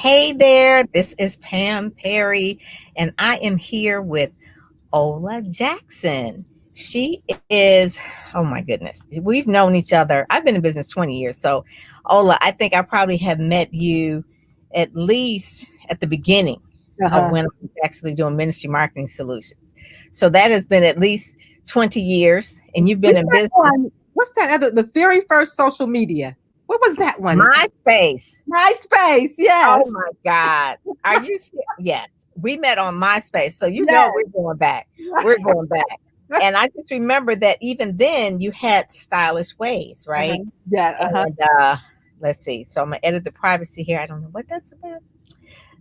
Hey there, this is Pam Perry, and I am here with Ola Jackson. She is, oh my goodness, we've known each other. I've been in business 20 years. So, Ola, I think I probably have met you at least at the beginning of Uh-huh. when I was actually doing ministry marketing solutions. So, that has been at least 20 years, and you've We been in met business. on what's that other the very first social media? What was that one? MySpace. MySpace, Oh yes. my God. Are you Yes. We met on MySpace. So you know Yes. we're going back. We're going back. And I just remember that even then you had stylish ways, Uh-huh. right? Yeah, uh-huh. And let's see. So I'm gonna edit the privacy here. I don't know what that's about.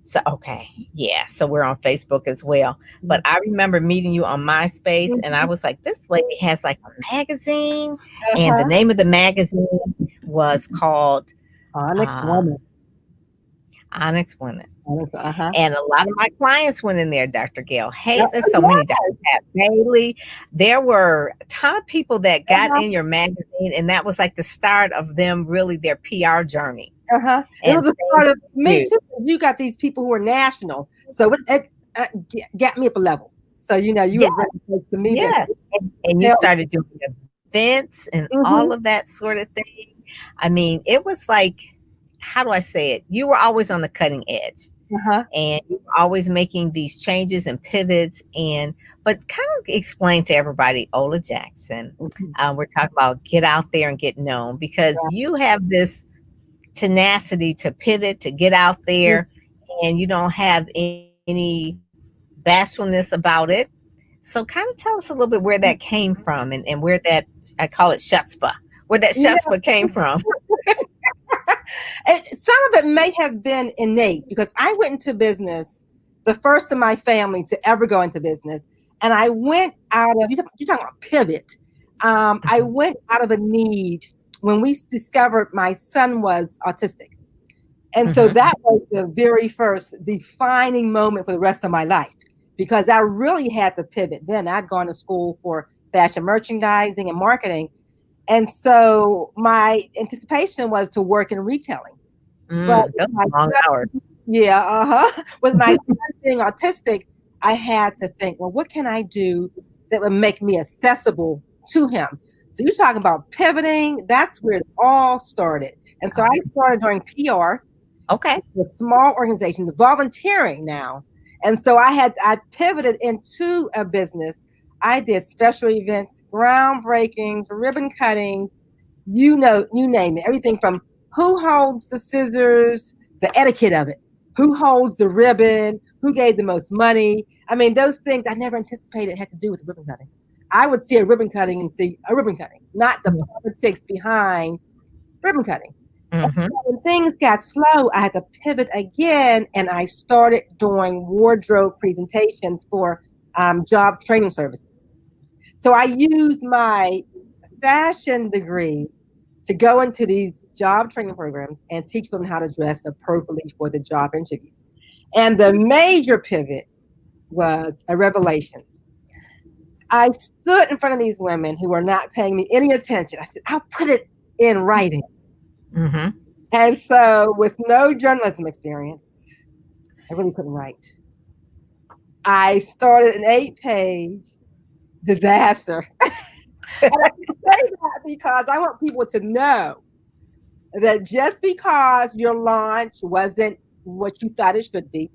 So okay. Yeah. So we're on Facebook as well. But I remember meeting you on MySpace and I Mhm. was like, this lady has like a magazine. And the Uh-huh. name of the magazine was called Onyx uh woman. Onyx Women. Onyx, uh-huh. And a lot of my clients went in there, Dr. Gail Hayes. There's so Oh, many, Dr. Pat Bailey. There were a ton of people that got yeah. in your magazine, and that was like the start of them really their PR journey. Uh-huh. It And was a same part for of me you. too. You got these people who are national. So it got me up a level. So you Yes, were very close to me then. yes. And you Tell started doing events and all of me. that sort of thing. I mean, it was like, how do I say it? You were always on the cutting edge. Uh-huh. And you're always making these changes and pivots and but kind of explain to everybody Ola Jackson. Mhm. We're talking about get out there and get known because you have this tenacity to pivot, to get out there, and you don't have any bashfulness about it. So kind of tell us a little bit where that came from and where that, I call it chutzpah, where that Yeah. chutzpah came from. Some of it may have been innate because I went into business, the first in my family to ever go into business. And I went out of, you're talking about pivot. I went out of a need when we discovered my son was autistic. And so Mhm. that was the very first defining moment for the rest of my life because I really had to pivot. Then I'd gone to school for fashion merchandising and marketing. And so my anticipation was to work in retailing. But with Those my are long hours. son, yeah, uh-huh. With my son being autistic, I had to think, well, what can I do that would make me accessible to him? So you're talking about pivoting. That's where it all started. And so I started doing PR Okay. with small organizations, volunteering now. And so I pivoted into a business. I did special events, groundbreakings, ribbon cuttings, you name it. Everything from who holds the scissors, the etiquette of it, who holds the ribbon, who gave the most money. I mean, those things I never anticipated had to do with ribbon cutting. I would see a ribbon cutting and see a ribbon cutting, not the politics behind ribbon cutting. Mhm. When things got slow, I had to pivot again, and I started doing wardrobe presentations for job training services. So I used my fashion degree to go into these job training programs and teach them how to dress appropriately for the job interview. And the major pivot was a revelation. I stood in front of these women who were not paying me any attention. I said, I'll put it in writing. Mhm. And so, with no journalism experience, I really couldn't write. I started an 8-page disaster. And I say that because I want people to know that just because your launch wasn't what you thought it should be,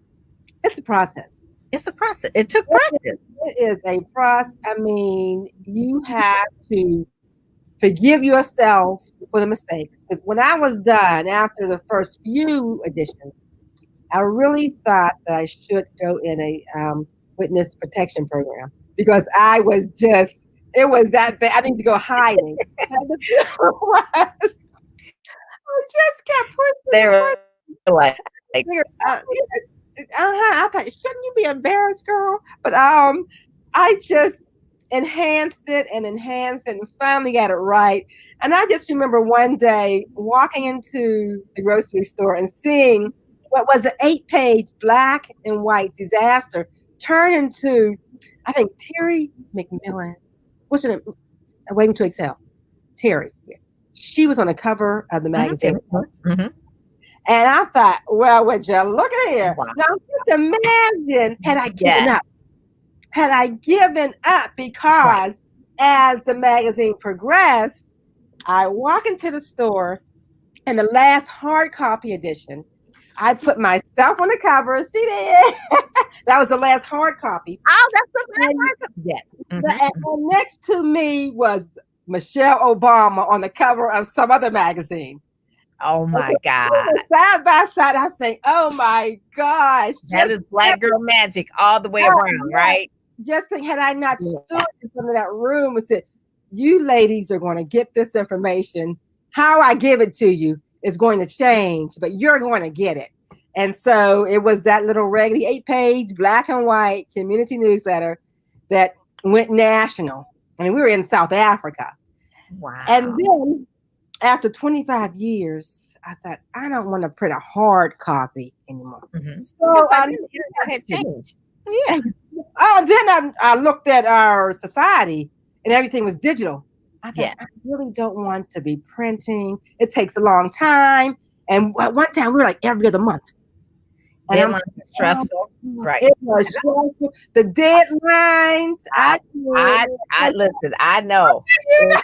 it's a process. It's a process. It took It is, practice. it is a process. I mean, you have to forgive yourself for the mistakes. Because when I was done after the first few editions, I really thought that I should go in a witness protection program because I was just, it was that bad. I need to go hiding. And the deal was, I just kept pushing They and were pushing. like, I thought, shouldn't you be embarrassed, girl? But I just enhanced it and finally got it right. And I just remember one day walking into the grocery store and seeing what was an 8-page black and white disaster turn into, I think, Terry McMillan. What's her name? Waiting to Excel. Terry. Yeah. She was on the cover of the mhm, magazine. mhm. And I thought, well, would you look at here? Wow. Now, just imagine had I given Yes. up. Had I given up because as the magazine progressed, I walk into the store and the last hard copy edition, I put myself on the cover. See there? That was the last hard copy. Oh, that's the And, last. Yes. and next to me was Michelle Obama on the cover of some other magazine. Oh my God. Side by side, I think, oh my gosh. That is black girl magic all the way around, right? Just think, had I not stood in front of that room and said, you ladies are going to get this information. How I give it to you is going to change, but you're going to get it. And so it was that little raggedy 8-page black and white community newsletter that went national. I mean, we were in South Africa. Wow. And then after 25 years, I thought, I don't want to print a hard copy anymore. So I had changed. Yeah. Oh, then I looked at our society and everything was digital. I thought, I really don't want to be printing. It takes a long time. And at one time we were like every other month. Deadlines are stressful. Right. It was stressful. The deadlines. I listen, I know. It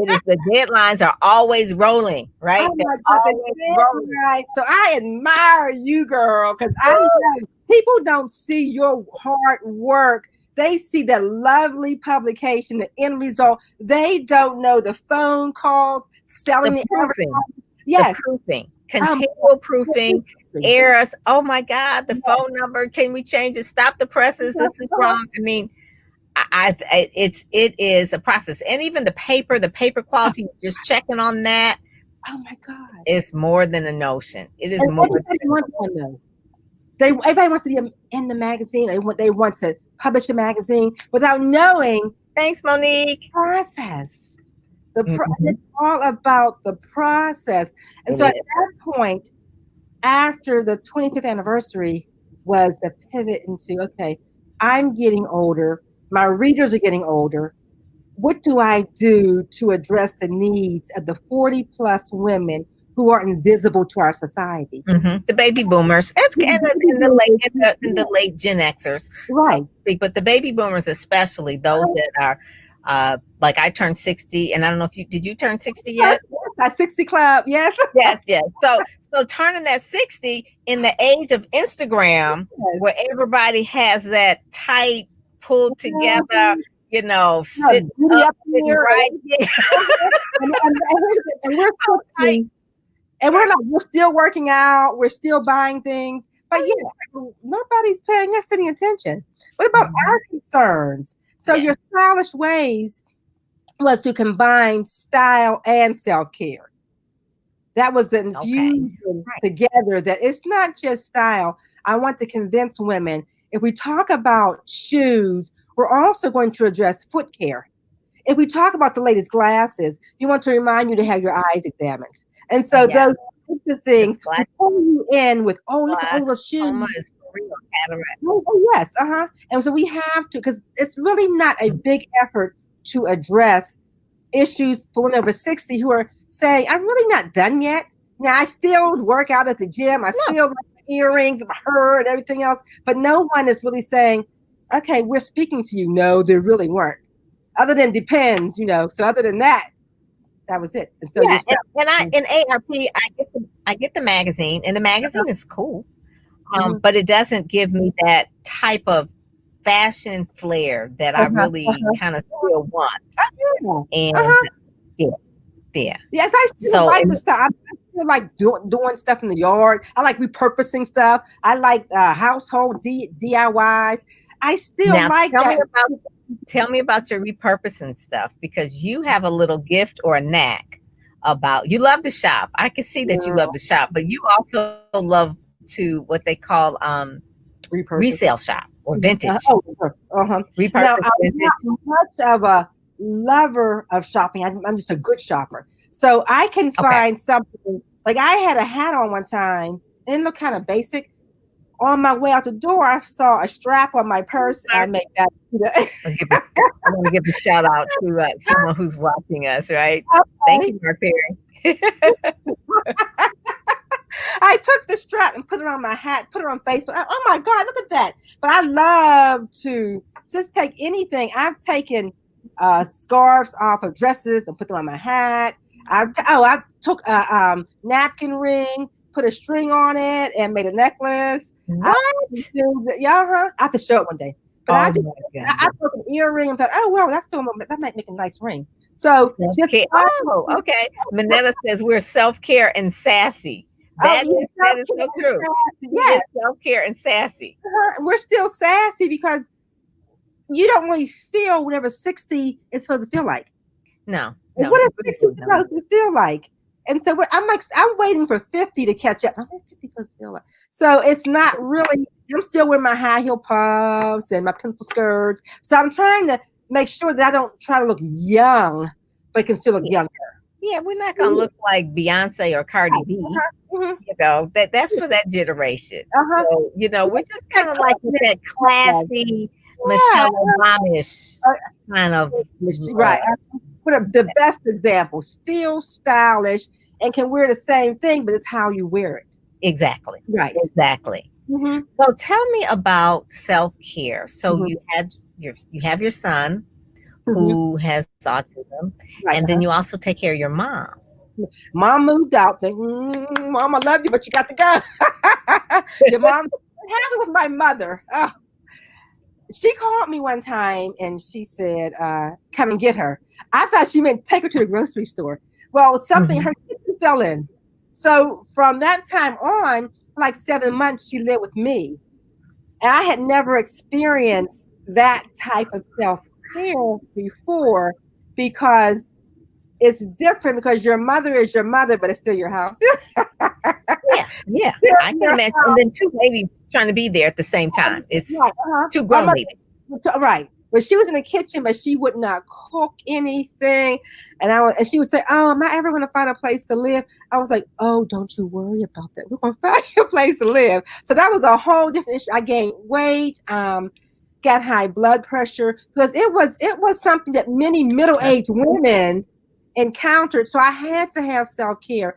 is. The deadlines are always rolling, right? Oh my God, right. So I admire you, girl, because I know people don't see your hard work. They see the lovely publication, the end result. They don't know the phone calls, selling the proofing. Yes. The proofing. Continual proofing. Errors. Oh my God, the phone number. Can we change it? Stop the presses. This is wrong. I mean, it is a process. And even the paper quality, just checking on that. Oh my God. It's more than a notion. It is more than a notion. Everybody wants to be in the magazine. They want to publish a magazine without knowing. Thanks, Monique. Process. It's all about the process. And so at that point, after the 25th anniversary was the pivot into, okay, I'm getting older. My readers are getting older. What do I do to address the needs of the 40 plus women who are invisible to our society? The baby boomers and the late Gen Xers. Right. So, but the baby boomers, especially those that are, like I turned 60, and I don't know if did you turn 60 yet? That 60 club, yes. Yes. So turning that 60 in the age of Instagram, where everybody has that tight, pulled together, sitting up here, right? Yeah. and we're so tight. And we're still working out, we're still buying things, but nobody's paying us any attention. What about our concerns? So your stylish ways was to combine style and self-care. That was the infusion together, that it's not just style. I want to convince women, if we talk about shoes, we're also going to address foot care. If we talk about the latest glasses, you want to remind you to have your eyes examined. And so those types of things pull you in with, look at all those shoes. Yes. And so we have to, because it's really not a big effort to address issues for women over 60 who are saying, I'm really not done yet. Now, I still work out at the gym. I still like my earrings, my hair, and everything else. But no one is really saying, okay, we're speaking to you. No, they really weren't. Other than depends, So other than that, that was it. And so in ARP, I get the magazine, and the magazine is cool. But it doesn't give me that type of fashion flair that I really kind of still want. And yes, I still like the stuff. I still like doing stuff in the yard. I like repurposing stuff. I like household DIYs. I still like that. Tell me about your repurposing stuff, because you have a little gift or a knack about, you love to shop. I can see that you love to shop, but you also love to what they call resale shop or vintage. Repurpose now, I'm vintage. not much of a lover of shopping. I'm just a good shopper. So I can find something, like I had a hat on one time and it looked kind of basic. On my way out the door, I saw a strap on my purse. I made that. I'm going to give a shout out to someone who's watching us, right? Thank you, Mark Perry. I took the strap and put it on my hat, put it on Facebook. Oh my God, look at that. But I love to just take anything. I've taken scarves off of dresses and put them on my hat. I took a napkin ring, put a string on it, and made a necklace. What? I have to show it one day. But I took an earring and thought, oh wow, that might make a nice ring. So okay. Manetta says we're self-care and sassy. That is so true. Yeah, self-care and sassy. We're still sassy because you don't really feel whatever 60 is supposed to feel like. No. What is 60 supposed to feel like? And so I'm waiting for 50 to catch up. What is 50 supposed to feel like? So it's not really. I'm still wearing my high heel pumps and my pencil skirts. So I'm trying to make sure that I don't try to look young, but can still look younger. Yeah, we're not gonna look like Beyonce or Cardi B. You know, that's for that generation. So, you know, we're just kind of like that classy Michelle Obama-ish kind of right. Put the best example, still stylish and can wear the same thing, but it's how you wear it. Exactly. Right. Exactly. So tell me about self-care. So you have your son who has autism, and then you also take care of your mom. Mom moved out. Mom, I love you, but you got to go. Your mom, what happened with my mother? Oh. She called me one time and she said, come and get her. I thought she meant take her to the grocery store. Well, something, her kitchen fell in. So from that time on, like 7 months, she lived with me. And I had never experienced that type of self-care before because it's different because your mother is your mother, but it's still your house. Yeah. I can imagine. And then two ladies trying to be there at the same time. It's two grown ladies. Right. But she was in the kitchen, but she would not cook anything. And she would say, oh, am I ever going to find a place to live? I was like, oh, don't you worry about that. We're going to find you a place to live. So that was a whole different issue. I gained weight, got high blood pressure because it was something that many middle-aged women encountered. So I had to have self-care.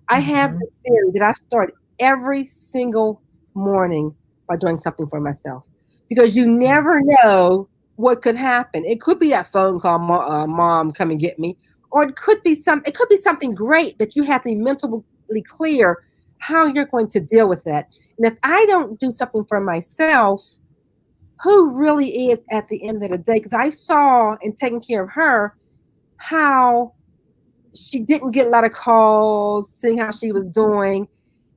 I have this theory that I start every single morning by doing something for myself because you never know what could happen. It could be that phone call, mom, come and get me, or it could be something great that you have to be mentally clear how you're going to deal with that. And if I don't do something for myself, who really is at the end of the day? Because I saw in taking care of her how she didn't get a lot of calls, seeing how she was doing.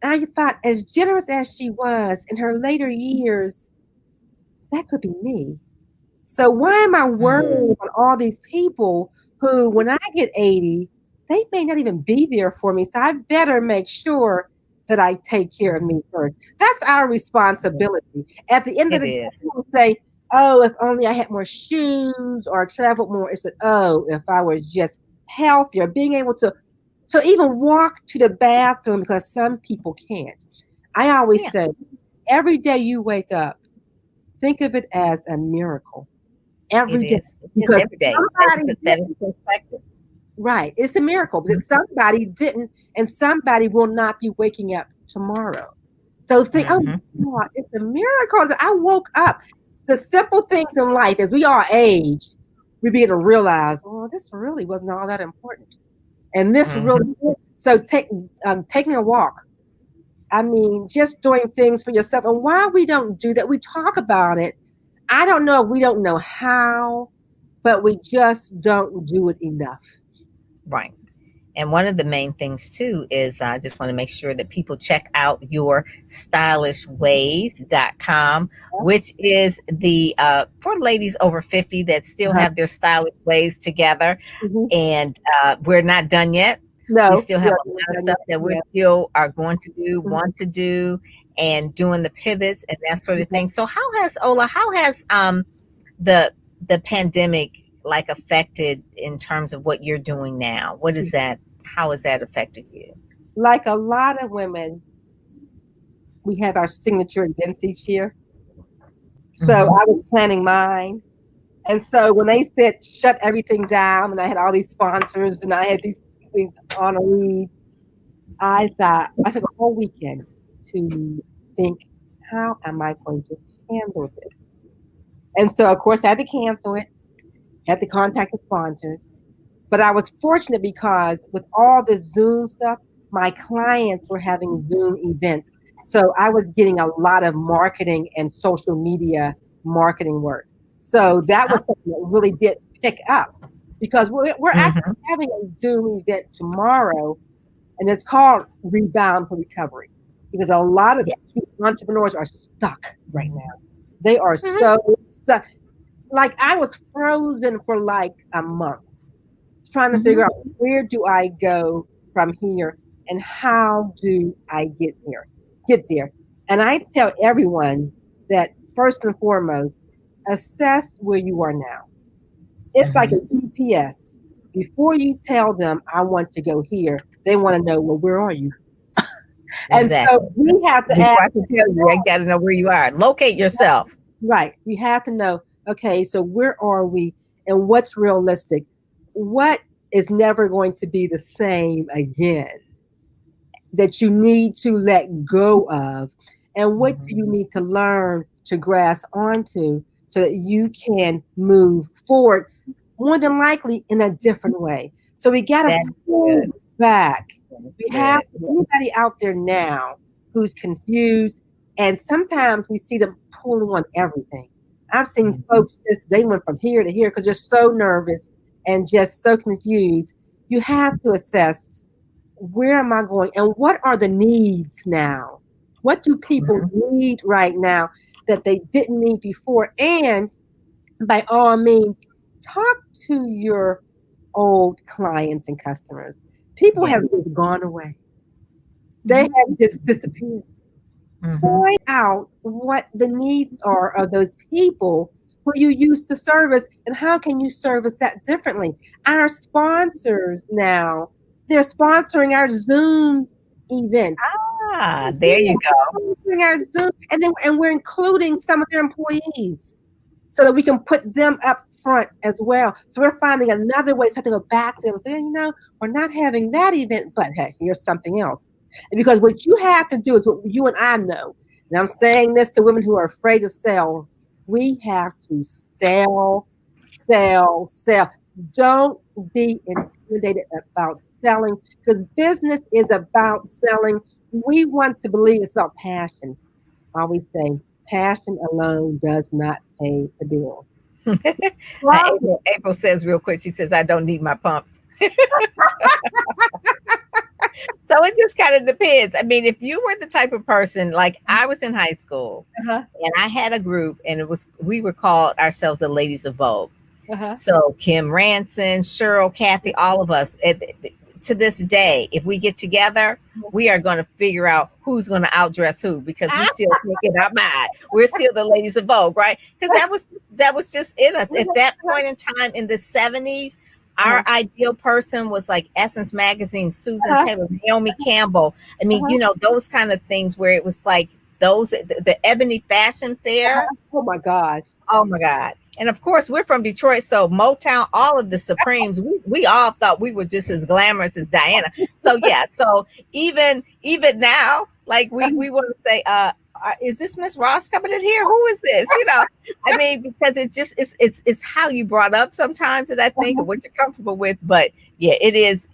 And I thought, as generous as she was in her later years, that could be me. So why am I worrying on all these people who, when I get 80, they may not even be there for me. So I better make sure that I take care of me first. That's our responsibility. At the end of the day, people say, oh, if only I had more shoes or traveled more. It's if I were just healthier, being able to even walk to the bathroom because some people can't. I always say, every day you wake up, think of it as a miracle. Every day. Because every day. That is perspective. Right. It's a miracle because somebody didn't, and somebody will not be waking up tomorrow. So think, oh my God, it's a miracle that I woke up. The simple things in life, as we all age, we begin to realize, oh, this really wasn't all that important. And this really is. So taking a walk. I mean, just doing things for yourself. And why we don't do that, we talk about it. I don't know if we don't know how, but we just don't do it enough. Right. And one of the main things too is I just want to make sure that people check out your stylishways.com, which is the for ladies over 50 that still have their stylish ways together. And we're not done yet. No, we still have a lot of stuff that we still are going to do, want to do, and doing the pivots and that sort of thing. So how has the pandemic like affected in terms of what you're doing now? What is that? How has that affected you? Like a lot of women, we have our signature events each year. So I was planning mine. And so when they said shut everything down and I had all these sponsors and I had these honorees, I took a whole weekend to think, how am I going to handle this? And so, of course, I had to cancel it, had to contact the sponsors. But I was fortunate because with all the Zoom stuff, my clients were having Zoom events. So I was getting a lot of marketing and social media marketing work. So that was something that really did pick up because we're actually Mhm. having a Zoom event tomorrow, and it's called Rebound for Recovery because a lot of Yeah. entrepreneurs are stuck right now. They are Mhm. so stuck. Like I was frozen for like a month trying to figure Mhm. out where do I go from here and how do I get there. And I tell everyone that first and foremost, assess where you are now. It's like a Mhm. GPS. Before you tell them I want to go here, they want to know, well, where are you? And so Exactly. we have to ask, Before I can tell you, I got to know where you are. Locate yourself. right, we have to know, okay, so where are we and what's realistic? What is never going to be the same again that you need to let go of? And what do you Mhm. need to learn to grasp onto so that you can move forward more than likely in a different way? So we got to That's pull good. back. That's We have good. anybody out there now who's confused, and sometimes we see them pulling on everything. I've seen Mhm. folks just they went from here to here because they're so nervous and just so confused. You have to assess, where am I going and what are the needs now? What do people Mhm. need right now that they didn't need before? And by all means, talk to your old clients and customers. People Yeah. have just gone away, they Mhm. have just disappeared. Mhm. Find out what the needs are of those people who you used to service and how can you service that differently. Our sponsors now, they're sponsoring our Zoom events. There you go. Sponsoring our Zoom, and we're including some of their employees so that we can put them up front as well. So we're finding another way. So I have to go back to them and say, we're not having that event, but hey, here's something else. And because what you have to do is what you and I know. And I'm saying this to women who are afraid of sales. We have to sell, sell, sell. Don't be intimidated about selling because business is about selling. We want to believe it's about passion. I always say passion alone does not pay the bills. Problem. April says real quick, she says, I don't need my pumps. So it just kind of depends. I mean, if you were the type of person, like I was in high school Uh-huh, and I had a group and we were called ourselves the Ladies of Vogue. uh-huh. So Kim Ranson, Cheryl, Kathy, all of us, to this day, if we get together, we are going to figure out who's going to outdress who because we still think in our mind we're still the Ladies of Vogue, right? Because that was just in us at that point in time in the 70s. Uh-huh, Our ideal person was like Essence Magazine, Susan uh-huh, Taylor, Naomi Campbell. I mean, uh-huh, those kind of things where it was like the Ebony Fashion Fair. uh-huh. Oh my gosh. Oh my God. And of course, we're from Detroit, so Motown, all of the Supremes, we all thought we were just as glamorous as Diana. So yeah, so even now, like we want to say, is this Miss Ross coming in here? Who is this? I mean, because it's how you brought up sometimes that I think and what you're comfortable with. But yeah, it is.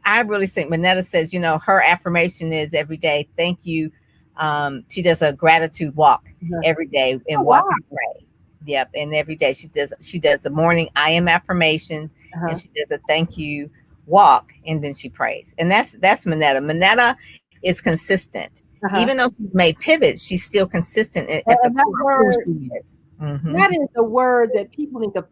I really think Manetta says, her affirmation is every day. Thank you. She does a gratitude walk Uh-huh. every day Oh and wow. walk and pray. Yep, and every day she does the morning I am affirmations and Uh-huh. she does a thank you walk and then she prays. And that's Manetta. Manetta is consistent. Uh-huh. Even though she's made pivots, she's still consistent at the And that core of who word, she is. Hmm. that is a word that people need to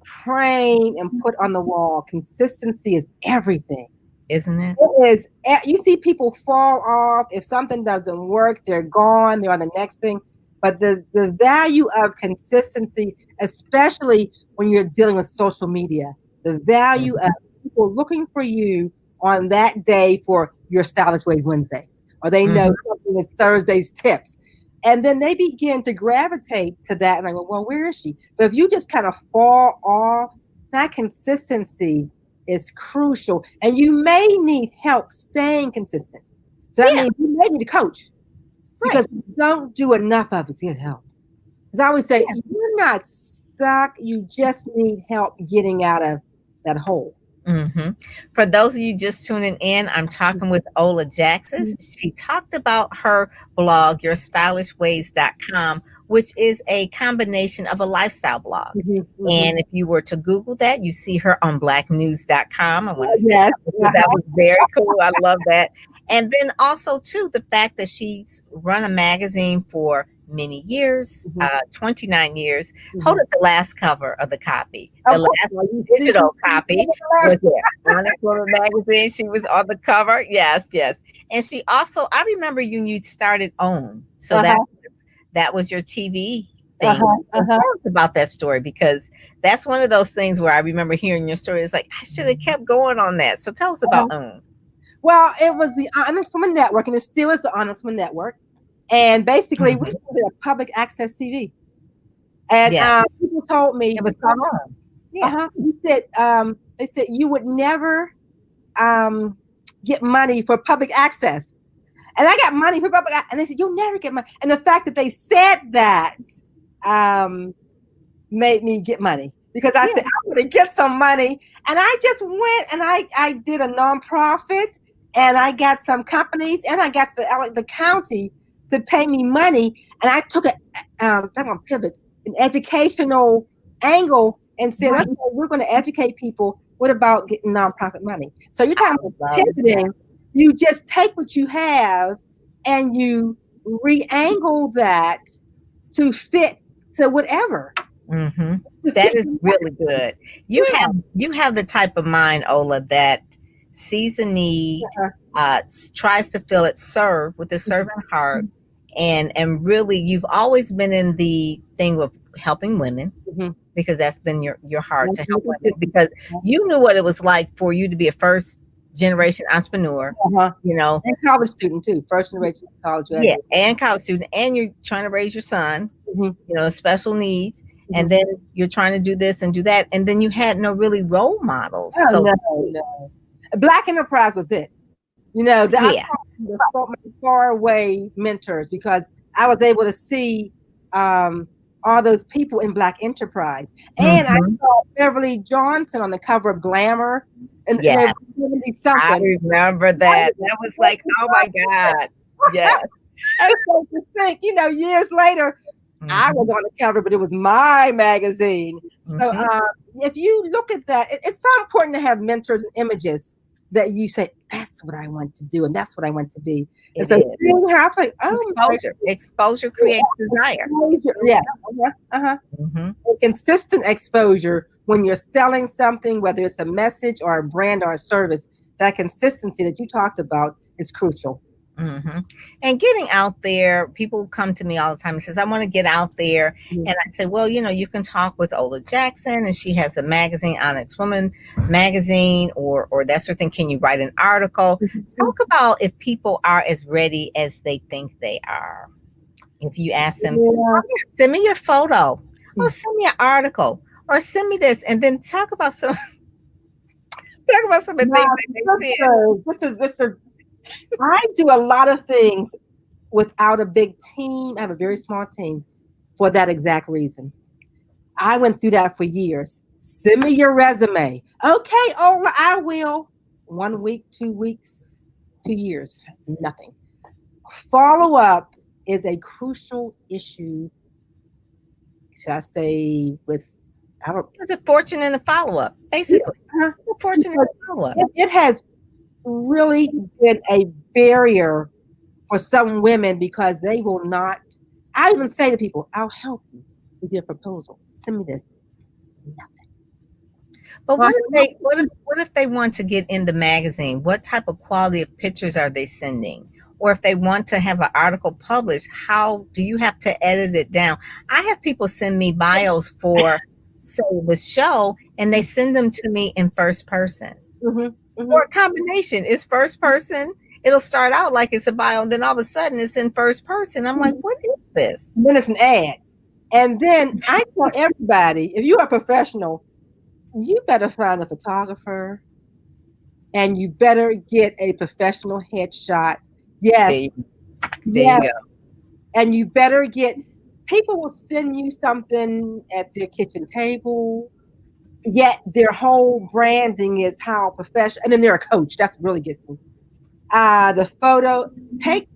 frame and put on the wall. Consistency is everything. Isn't it? It is. You see people fall off. If something doesn't work, they're gone. They're on the next thing. But the value of consistency, especially when you're dealing with social media, the value of Mhm. people looking for you on that day for your Stylish Ways Wednesdays, or they know Mhm. something is Thursday's tips. And then they begin to gravitate to that. And I go, well, where is she? But if you just kind of fall off, that consistency is crucial. And you may need help staying consistent. So that Yeah, means you may need a coach because right. you don't do enough of it to get help. Because I always say, Yeah. you're not stuck. You just need help getting out of that hole. hmm For those of you just tuning in, I'm talking with Ola Jackson. She talked about her blog, yourstylishways.com, which is a combination of a lifestyle blog. Mhm, mhm. And if you were to Google that, you see her on blacknews.com. I want to say Yes. that was very cool. I love that. And then also, too, the fact that she's run a magazine for many years, Mhm, 29 years. Hold mhm. up the last cover of the copy. The Of course, last well, digital copy the was last. there. Honest Woman magazine. She was on the cover. Yes, yes. And she also, I remember you started OWN. So Uh-huh, that was your TV thing. uh-huh, So uh-huh. tell us about that story because that's one of those things where I remember hearing your story. It's like I should have kept going on that. So tell us about Uh-huh. OWN. Well, it was the Onyx Woman Network, and it still is the Onyx Woman Network. And basically, we Mhm. started a public access TV. And Yes, people told me, it was called OWN. Yeah. they said you would never um, get money for public access. And I got money for public, and they said you'll never get money. And the fact that they said that um, made me get money because I Yeah. said I'm going to get some money, and I just went and I did a nonprofit, and I got some companies, and I got the county to pay me money, and I took I'm going to pivot an educational angle and said, okay, Mhm. we're going to educate people. What about getting nonprofit money? So you're I talking about love that. pivoting. You just take what you have and you re-angle that to fit to whatever. hmm To That fit is the really message. good. Yeah. You have the type of mind, Ola, that sees a need, Uh-huh. tries to fill it, serve with a servant heart, and really, you've always been in the thing of helping women Mhm. because that's been your heart to That's help really women because you knew what it was like for you to be a first generation entrepreneur. uh-huh. You know, And college student too, first generation college yeah, graduate. and college student, and you're trying to raise your son, Mhm. special needs, and Mhm. then you're trying to do this and do that, and then you had no really role models. Oh So no, no. Black Enterprise was it. I'm yeah, talking the far away mentors because I was able to see um, all those people in Black Enterprise. And I hmm saw Beverly Johnson on the cover of Glamour, and yeah, it was 70 I something. remember that. That was like, oh my god, yes. And so to think, years later, I was hmm on the cover, but it was my magazine. So hmm if you look at that, it's so important to have mentors and images that you say, that's what I want to do, and that's what I want to be. And It so is seeing her, I was like, oh my exposure creates desire. exposure. Really Yeah. does. Uh-huh. hmm Consistent exposure when you're selling something, whether it's a message or a brand or a service, that consistency that you talked about is crucial. hmm And getting out there, people come to me all the time and says, I want to get out there. Mhm. And I say, well, you can talk with Ola Jackson and she has a magazine, Onyx Woman magazine, or that sort of thing. Can you write an article? Talk about if people are as ready as they think they are. If you ask them, Yeah. oh, yeah, send me your photo. Oh, send me an article or send me this. And then talk about some talk about some of the Now, things that they see. this is I do a lot of things without a big team. I have a very small team for that exact reason. I went through that for years. Send me your resume. Okay, oh, I will. 1 week, 2 weeks, 2 years, nothing. Follow up is a crucial issue. Should I say with? I don't. It's a fortune in the follow up, basically. Uh-huh. A fortune in the follow up. It has really been a barrier for some women because they will not. I even say to people, I'll help you with your proposal. Send me this. But Well, what if they want to get in the magazine? What type of quality of pictures are they sending? Or if they want to have an article published, how do you have to edit it down? I have people send me bios for say the show and they send them to me in first person. mhm, mhm. Or a combination. It's first person. It'll start out like it's a bio, and then all of a sudden it's in first person. I'm like, what is this? And then it's an ad. And then I tell everybody, if you're a professional, you better find a photographer. and you better get a professional headshot. There Yes, you, there you yes, go. and you better get. People will send you something at their kitchen table, yet their whole branding is how professional. And then they're a coach. That's really gets me. The photo, take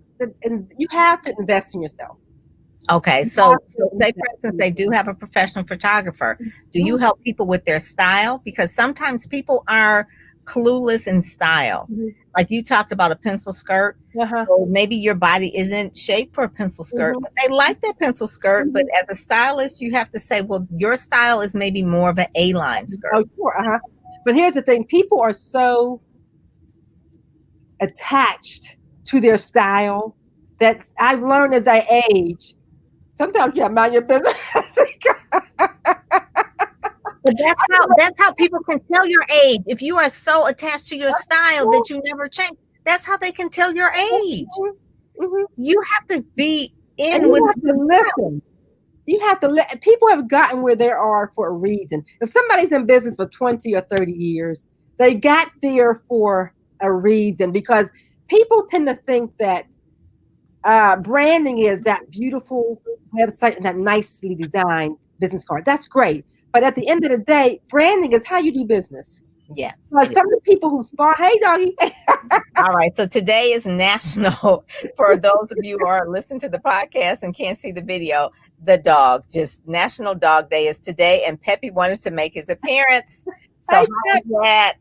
and you have to invest in yourself. Okay, You have so to say invest for instance in they do have a professional photographer. Do you yourself. help people with their style? Because sometimes people are clueless in style. Mhm. Like you talked about a pencil skirt. Uh-huh. So maybe your body isn't shaped for a pencil skirt, Mhm. but they like that pencil skirt. But Mhm. as a stylist, you have to say, well, your style is maybe more of an A-line skirt. Oh, sure. Uh-huh. But here's the thing: people are so attached to their style that I've learned as I age. Sometimes you have to mind your business. But that's how people can tell your age. If you are so attached to your style that you never change, that's how they can tell your age. Mhm. You have to be And in with you have to listen. You have to let people have gotten where they are for a reason. If somebody's in business for 20 or 30 years, they got there for a reason because people tend to think that branding is that beautiful website and that nicely designed business card. That's great. But at the end of the day, branding is how you do business. yes. Some of the people who spar, hey, doggy. All right. So today is national for those of you who are listening to the podcast and can't see the video. The dog, just National Dog Day is today, and Peppy wanted to make his appearance. So Hey, how is that?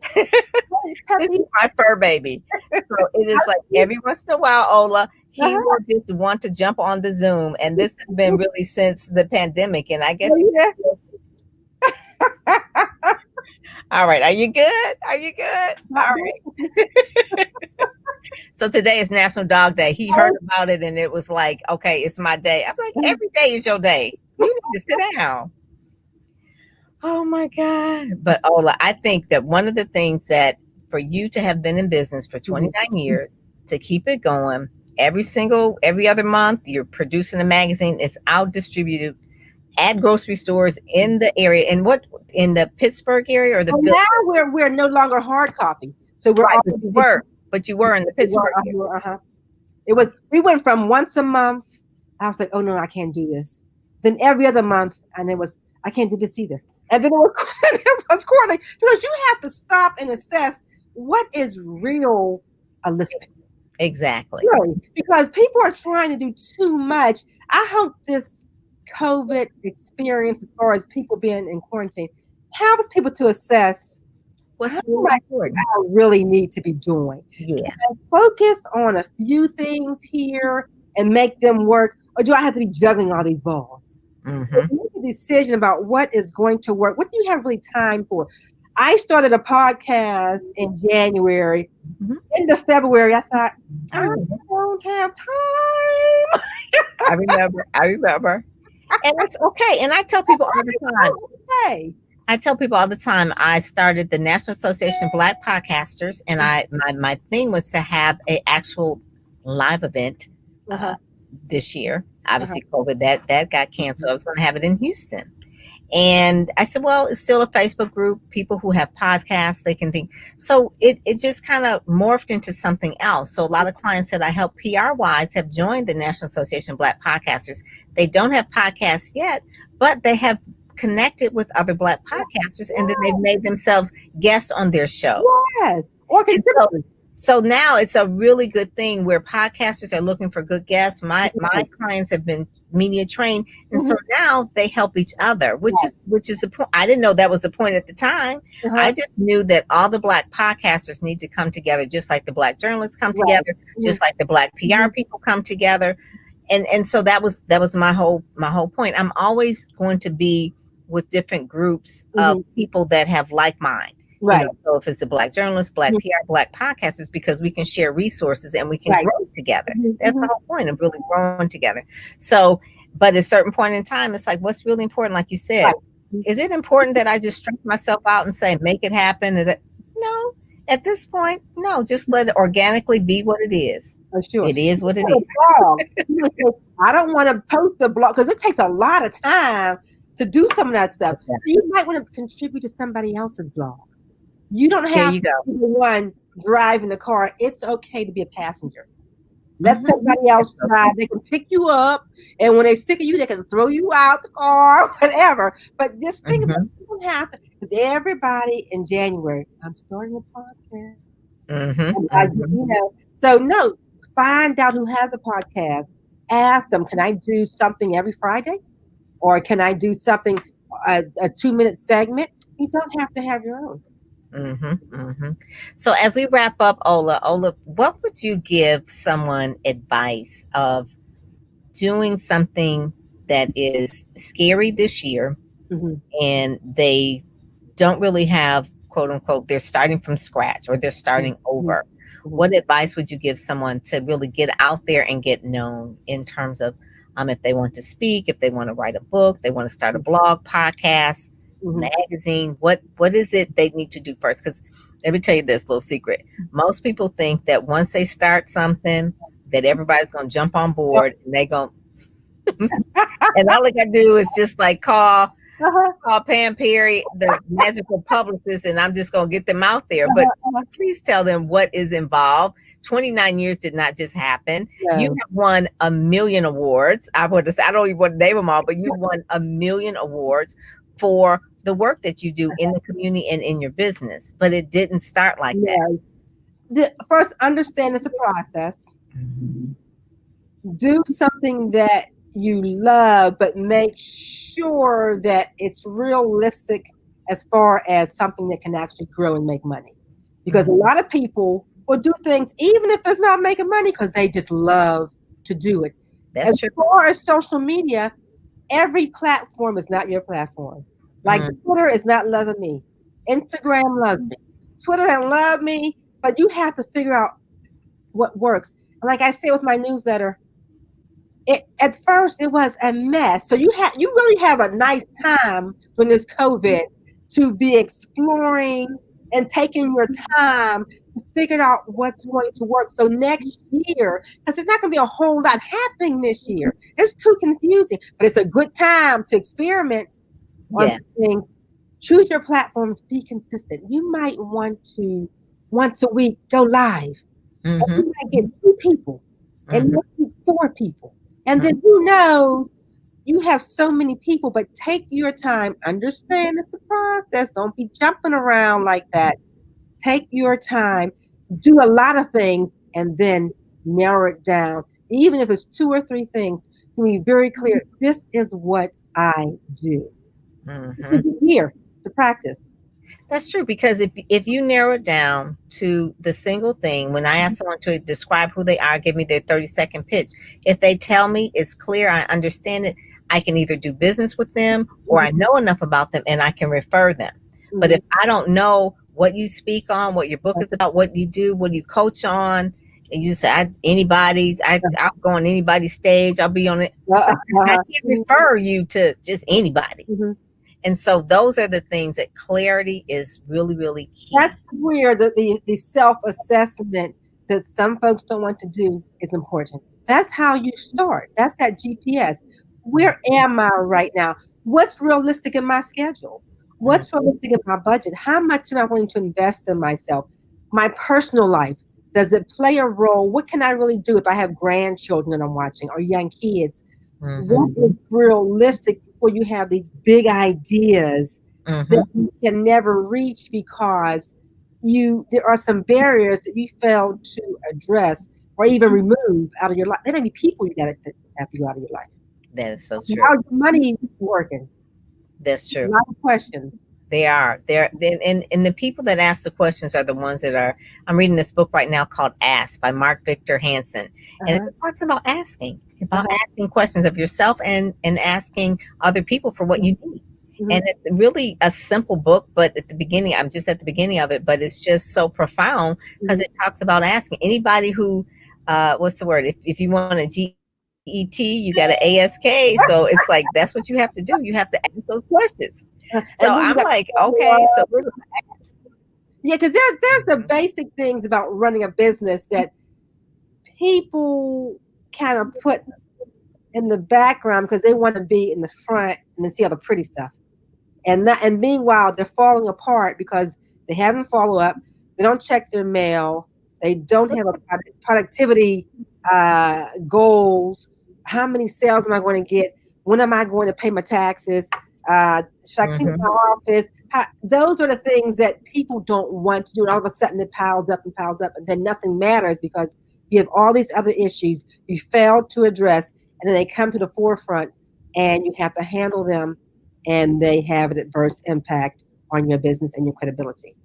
This Peppy. is my fur baby. So it is like every once in a while, Ola, he will just want to jump on the Zoom. And this has been really since the pandemic. And I guess, Yeah. all right. Are you good? Are you good? All right. So today is National Dog Day. He heard about it and it was like, okay, it's my day. I'm like, every day is your day. You need to sit down. Oh my God. But Ola, I think that one of the things that for you to have been in business for 29 years, to keep it going, every other month, you're producing a magazine, it's out distributed at grocery stores in the area. And what in the Pittsburgh area or the Well, now we're no longer hard copy. So we're right, all but you were in the Pittsburgh area. uh-huh. It was we went from once a month. I was like, oh no, I can't do this. Then every other month, and it was I can't do this either. And then it was it was quarterly because you have to stop and assess what is real a listing. Exactly. Really, because people are trying to do too much. I hope this COVID experience, as far as people being in quarantine, helps people to assess What's how really much important. I really need to be doing. Yeah. Can I focus on a few things here and make them work, or do I have to be juggling all these balls? So Mm-hmm. make a decision about what is going to work. What do you have really time for? I started a podcast in January. Mm-hmm. End of February, I thought, I I remember. don't have time. I remember. And it's okay. And I tell people all the time. Okay. I tell people all the time. I started the National Association of Black Podcasters, and my thing was to have a actual live event Uh-huh. this year. Obviously, COVID that got canceled. I was going to have it in Houston, and I said, well, it's still a Facebook group. People who have podcasts, they can think. So it just kind of morphed into something else. So a lot of clients that I help PR wise have joined the National Association of Black Podcasters. They don't have podcasts yet, but they have connected with other Black podcasters, and then they've made themselves guests on their show. Yes. Or contributors. So now it's a really good thing where podcasters are looking for good guests. My clients have been media trained, and so now they help each other, which is the point. I didn't know that was the point at the time. I just knew that all the Black podcasters need to come together, just like the Black journalists come together, just like the Black PR people come together, and so that was my whole point. I'm always going to be with different groups of people that have like mind. Right. You know, so if it's a Black journalist, Black PR, Black podcasters, because we can share resources and we can grow together. That's the whole point of really growing together. So, but at a certain point in time, it's like, what's really important? Like you said, is it important that I just stretch myself out and say, make it happen? No, at this point, no, just let it organically be what it is. Oh, sure. It is what it is. I don't want to post the blog because it takes a lot of time to do some of that stuff. So you might want to contribute to somebody else's blog. You don't have to be the one driving the car, it's okay to be a passenger. Let Mhm. somebody else drive. They can pick you up, and when they're sick of you, they can throw you out the car, whatever. But just think about Mhm. it. You don't have to, because everybody in January, I'm starting a podcast. Mhm. And Mhm. so no, find out who has a podcast. Ask them, can I do something every Friday? Or can I do something, a 2-minute segment? You don't have to have your own. Mhm. Mhm. So as we wrap up, Ola, what would you give someone advice of doing something that is scary this year Mhm, and they don't really have, quote unquote, they're starting from scratch or they're mhm, starting mhm, over? mhm, What advice would you give someone to really get out there and get known in terms of if they want to speak, if they want to write a book, they want to start a blog, podcast, mhm. magazine? What is it they need to do first? Because let me tell you this little secret. Most people think that once they start something, that everybody's gonna jump on Yep. board and they gonna and all they gotta do is just like Uh-huh, call Pam Perry the magical publicist, and I'm just going to get them out there. But uh-huh, uh-huh. please tell them what is involved. 29 years did not just happen. You No. have won a million awards. I don't even want to name them all, but you've won a million awards for the work that you do in the community and in your business. But it didn't start like that. No. First, understand it's a process. Mhm. Do something that you love, but make sure that it's realistic as far as something that can actually grow and make money. Because a Mhm. lot of people will do things even if it's not making money because they just love to do it. As That's true. far as social media, every platform is not your platform. Like Mm. Twitter is not loving me. Instagram loves me. Twitter doesn't love me, but you have to figure out what works. And like I say with my newsletter, at first it was a mess. So you really have a nice time when this COVID to be exploring and taking your time to figure out what's going to work. So next year, because there's not going to be a whole lot happening this year. It's too confusing, but it's a good time to experiment on Yeah. some things. Choose your platforms, be consistent. You might want to once a week go live. And Hmm. you might get 2 people and Hmm. maybe 4 people. And then who knows? You have so many people, but take your time. Understand it's a process. Don't be jumping around like that. Take your time. Do a lot of things and then narrow it down. Even if it's 2 or 3 things, to be very clear. This is what I do. Hmm. This is here to practice. That's true because if you narrow it down to the single thing, when I ask someone to describe who they are, give me their 30-second pitch. If they tell me it's clear, I understand it, I can either do business with them or I Mhm, know enough about them and I can refer them. But mhm. if I don't know what you speak on, what your book is about, what you do, what you coach on, and you say I'll go on anybody's stage, I'll be on it. So I can't Mhm, refer you to just anybody. mhm. And so those are the things that clarity is really, really key. That's where the self assessment that some folks don't want to do is important. That's how you start. That's that GPS. Where am I right now? What's realistic in my schedule? Mm, What's realistic in my budget? How much am I willing to invest in myself? My personal life, does it play a role? What can I really do if I have grandchildren that I'm watching or young kids? What mhm, is realistic before you have these big ideas that mhm. you can never reach because there are some barriers that you failed to address or even remove out of your life. There may be people you got to have to go out of your life. That is so true. How's your money working? That's A true. lot of questions. They are. And the people that ask the questions are the ones that are. I'm reading this book right now called Ask by Mark Victor Hansen. And it Uh-huh, talks about uh-huh, asking questions of yourself and asking other people for what you need. mhm, And it's really a simple book, but at the beginning, I'm just at the beginning of it, but it's just so profound because mhm. it talks about asking anybody who, what's the word? If you want a GET, you got an ASK. So it's like, that's what you have to do. You have to ask those questions. So And then you I'm got like, follow okay, so up. we're going to ask. Yeah, because there's the Mhm. basic things about running a business that people kind of put in the background because they want to be in the front and then see all the pretty stuff. And meanwhile they're falling apart because they haven't follow up. They don't check their mail. They don't have a productivity goals. How many sales am I going to get? When am I going to pay my taxes? Should I clean my office? Those are the things that people don't want to do. And all of a sudden it piles up and piles up, and then nothing matters because you have all these other issues you failed to address, and then they come to the forefront and you have to handle them, and they have an adverse impact on your business and your credibility.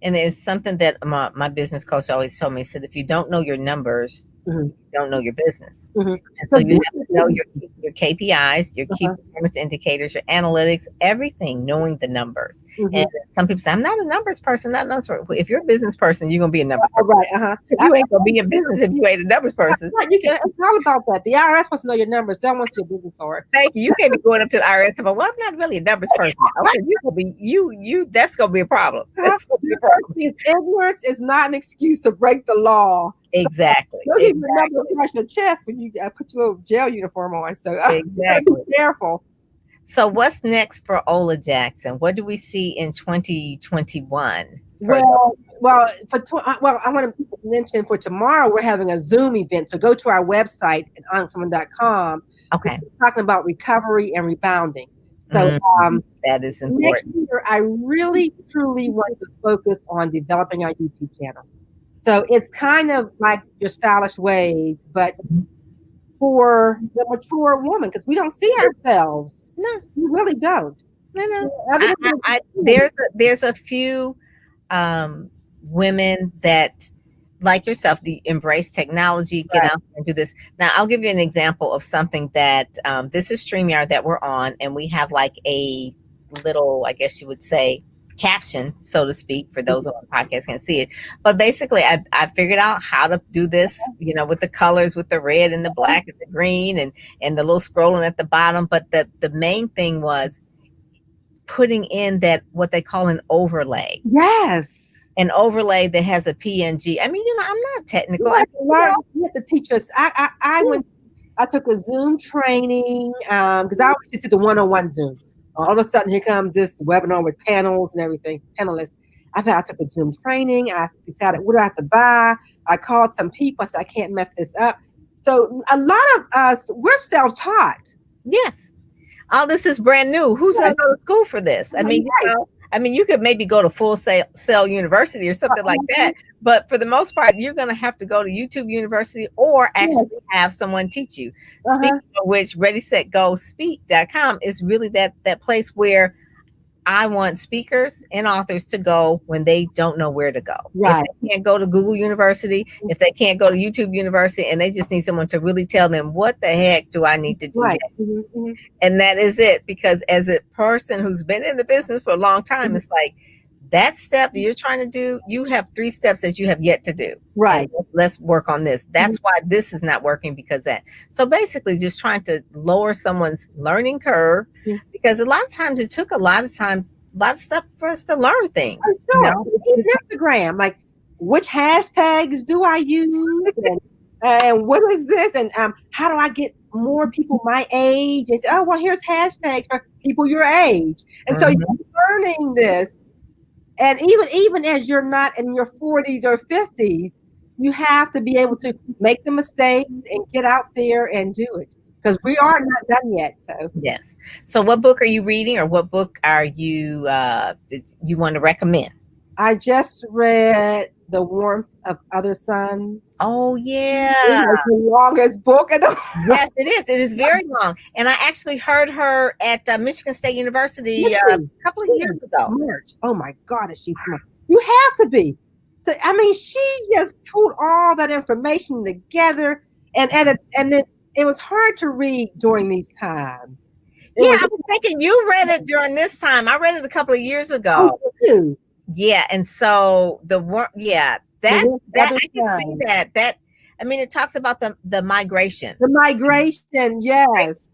And it's something that my business coach always told me. He said, if you don't know your numbers, you don't know your business. And so you have to know your KPIs, your key performance indicators, your analytics, everything, knowing the numbers. And some people say, I'm not a numbers person, not a numbers person. If you're a business person, you're going to be a numbers person. Right. You ain't going to be in business if you ain't a numbers person. Right. It's all about that. The IRS wants to know your numbers. They don't want your business card. Thank you. You can't be going up to the IRS and, well, I'm not really a numbers person. Okay, you gonna be you. That's going to be a problem. That's going to be a problem. Ignorance is not an excuse to break the law. Exactly. You'll even remember across your chest when you put your little jail uniform on. So exactly. Be careful. So what's next for Ola Jackson? What do we see in 2021? Well, I want to mention for tomorrow we're having a Zoom event. So go to our website at onyxwoman.com. Okay. We're talking about recovery and rebounding. So that is important. Next year, I really truly want to focus on developing our YouTube channel. So it's kind of like your stylish ways, but for the mature woman, because we don't see ourselves. No, we really don't. No. There's a few women that, like yourself, embrace technology, get out and do this. Now, I'll give you an example of something that this is StreamYard that we're on, and we have like a little, I guess you would say, caption, so to speak, for those on the podcast can't see it. But basically, I figured out how to do this, with the colors, with the red and the black and the green and the little scrolling at the bottom. But the main thing was putting in that, what they call an overlay. Yes. An overlay that has a PNG. I mean, I'm not technical. You have to teach us. I took a Zoom training because I always just did the one-on-one Zoom. All of a sudden, here comes this webinar with panels and everything, panelists. I took a Zoom training. I decided, what do I have to buy? I called some people. I said, I can't mess this up. So a lot of us, we're self-taught. Yes. All this is brand new. Who's going to go to school for this? I mean, you could maybe go to Full Sail University or something like that. But for the most part, you're going to have to go to YouTube University or actually have someone teach you. Speaking of which, ReadySetGoSpeak.com is really that place where I want speakers and authors to go when they don't know where to go. Right. If they can't go to Google University, if they can't go to YouTube University, and they just need someone to really tell them, what the heck do I need to do? And that is it. Because as a person who's been in the business for a long time, it's like, that step you're trying to do, you have 3 steps that you have yet to do. Right. And let's work on this. That's why this is not working, because that. So basically just trying to lower someone's learning curve, because a lot of times it took a lot of stuff for us to learn things. Instagram, like, which hashtags do I use? And what is this? And how do I get more people my age? And say, here's hashtags for people your age. And so you're learning this. And even as you're not in your 40s or 50s, you have to be able to make the mistakes and get out there and do it, because we are not done yet. So yes. So what book are you reading, or what book are you you want to recommend? I just read The Warmth of Other Suns. Oh, yeah. It's the longest book. Yes, it is. It is very long. And I actually heard her at Michigan State University a couple of years ago. March. Oh, my God, is she smart. You have to be. I mean, she just pulled all that information together. And then it was hard to read during these times. I was thinking you read it during this time. I read it a couple of years ago. Oh, you? Yeah, and so that I can see that I mean, it talks about the migration. The migration, yes.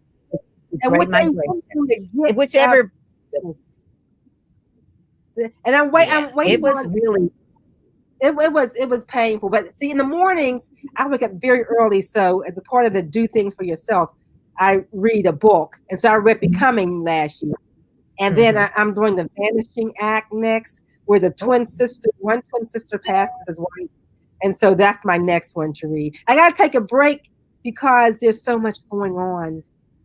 And what they want to get, whichever. And I'm waiting. It was really. It was painful, but see, in the mornings I wake up very early. So as a part of the Do Things for Yourself, I read a book, and so I read Becoming last year, and then I'm doing The Vanishing Act next. where the one twin sister passes as white. And so that's my next one to read. I got to take a break because there's so much going on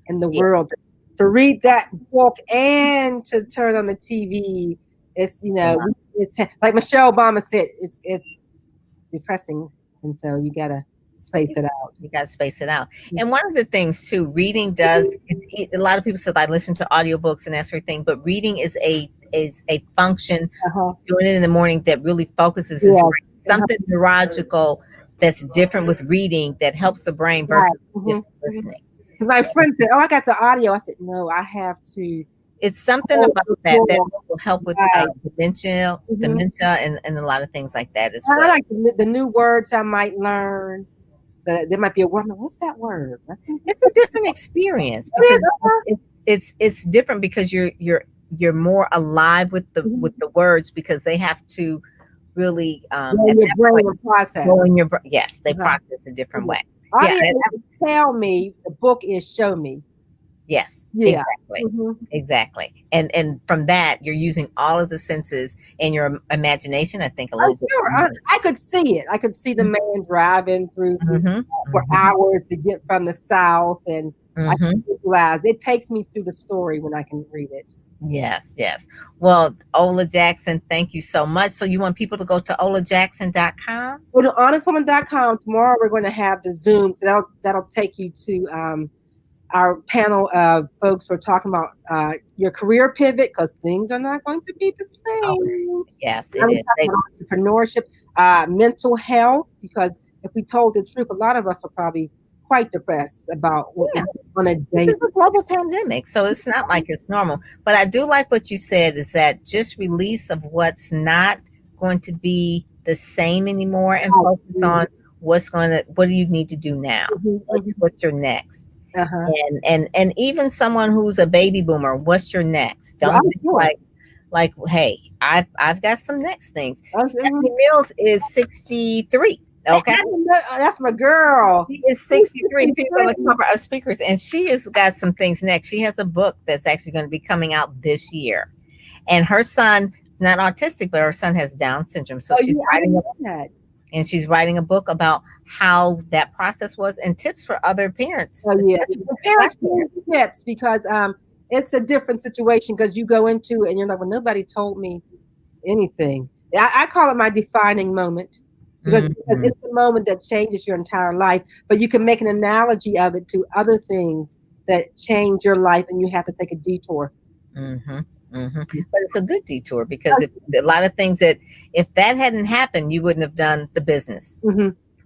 in the world. To read that book and to turn on the TV, it's, it's like Michelle Obama said, it's depressing. And so you got to space it out. You got to space it out. And one of the things too, reading does, a lot of people said I listen to audiobooks and that sort of thing, but reading is a function, doing it in the morning that really focuses something neurological that's different with reading that helps the brain versus just listening. Because my friend said, I got the audio. I said, no, I have to. It's something about that will help with dementia and a lot of things like that as well. I like the new words I might learn. There might be a word. What's that word? It's a different experience because it's different because you're more alive with the words because they have to really process. They process a different way. Tell me the book is show me. Yes, exactly. And from that, you're using all of the senses and your imagination, I think, a little bit. I could see it. I could see the man driving through for hours to get from the South. And I can visualize. It takes me through the story when I can read it. Yes. Well, Ola Jackson, thank you so much. So you want people to go to olajackson.com? Go to onyxwoman.com. Tomorrow we're going to have the Zoom. So that'll take you to our panel of folks who are talking about your career pivot because things are not going to be the same. Yes, it is. Entrepreneurship, mental health, because if we told the truth, a lot of us are probably quite depressed about what on a day. It's a global pandemic, so it's not like it's normal. But I do like what you said is that just release of what's not going to be the same anymore and focus on what do you need to do now? What's your next? And even someone who's a baby boomer, what's your next? Don't think like, hey, I've got some next things. Stephanie Mills is 63. Okay, that's my girl. She is 63. She's on the cover of Speakers, and she has got some things next. She has a book that's actually going to be coming out this year, and her son, not autistic, but her son has Down syndrome. So she's writing a book about how that process was and tips for other parents. Parents tips because it's a different situation because you go into it and you're like, well, nobody told me anything. I call it my defining moment. Because it's the moment that changes your entire life, but you can make an analogy of it to other things that change your life, and you have to take a detour. But it's a good detour because a lot of things that if that hadn't happened, you wouldn't have done the business.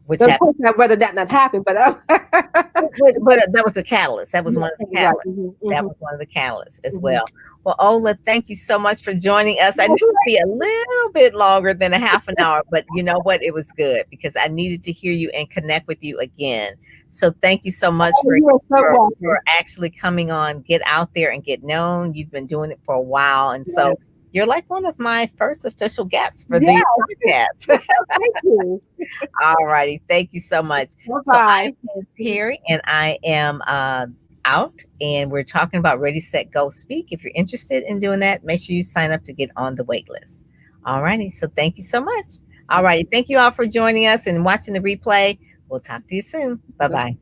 Which happened. Whether that not happened, but that was a catalyst. That was one of the catalysts. That was one of the catalysts as well. Well, Ola, thank you so much for joining us. I knew it would be a little bit longer than a half an hour, but you know what? It was good because I needed to hear you and connect with you again. So thank you so much for actually coming on, get out there and get known. You've been doing it for a while. And so you're like one of my first official guests for the podcast. Thank you. All righty. Thank you so much. Bye-bye. So I'm Perry, and I am out, and we're talking about Ready, Set, Go, Speak. If you're interested in doing that, make sure you sign up to get on the wait list. All righty. So thank you so much. All righty. Thank you all for joining us and watching the replay. We'll talk to you soon. Bye-bye.